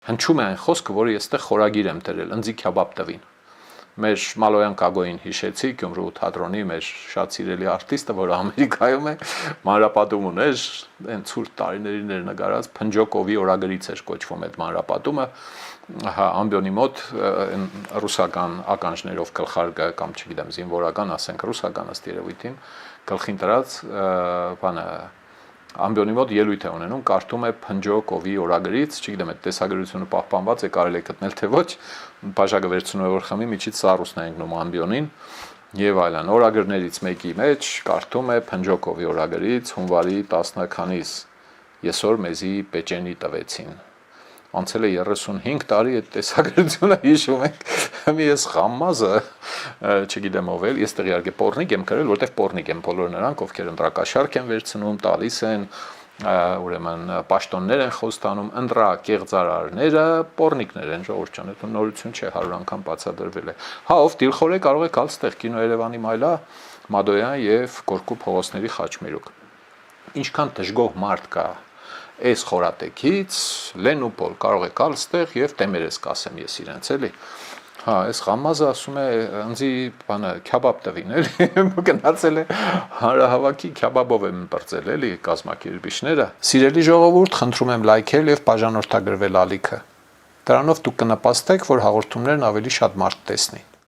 Հնչում է այն խոսքը, որը ես այդտեղ խորագիր եմ դրել, ընձի քյաբաբ տվին։ Մեր Մալոյան Կագոյին հիշեցի, Գյումրու թատրոնի մեր շատ սիրելի արտիստը, որը Ամերիկայում է, մանրապատում ուներ, այն ցուրտ տարիներին էր նկարած, Փնջոկովի օրագրից էր կոչվում այդ մանրապատումը, հա, ամբիոնի մոտ ռուսական ականջներով գլխարկը կամ չգիտեմ, զինվորական, ասենք ռուսական ըստ երևույթին, գլխին դրած բանը ամբիոնի մոտ ելույթ է ունենում, կարդում է Փնջոկովի օրագրից, չգիտեմ, այդ տեսագրությունը պահպանված է, կարելի է գտնել թե ոչ, բաժակը վերցնում է որ խմի, միջից սառուսն է ընկնում ամբիոնին եւ այլն։ Օրագրներից մեկի մեջ կարդում է Փնջոկովի օրագրից հունվարի 10-քանիս այսօր մեզի Պեչենի տվեցին։ Անցել է 35 տարի այդ տեսագրությունը հիշում եք, մի ես խամմազը, չգիտեմ ով էլ, ես տեղ իհարկե պորնիկ եմ գրել, որտեղ պորնիկ եմ բոլոր նրանք, ովքեր ընտրակաշարք են վերցնում, տալիս են, ուրեմն պաշտոններ են խոստանում, ընտրակեղծարարները պորնիկներ են, ժողովուրդ ջան, դա նորություն չէ, 100 անգամ բացատրվել է։ Հա, ով դիլխոր է կարող է գալ ստեղ կինո Երևանի մայլա, Մադոյան եւ Գորկու փողոցների խաչմերուկ։ Ինչքան դժգոհ մարդ կա այս խորատեկից Լենուպոլ կարող է գալ ստեղ եւ տեմերես կասեմ ես իրենց էլի։ Հա, այս Ղամազը ասում է ընձի բանը քյաբաբ տվին էլի, գնացել է հանրահավաքի քյաբաբով եմ բրծել էլի կազմակերպիչները։ Սիրելի ժողովուրդ, խնդրում եմ լայքել եւ բաժանորդագրվել ալիքը։ Դրանով դուք կնպաստեք, որ հաղորդումներն ավելի շատ մարդ տեսնի։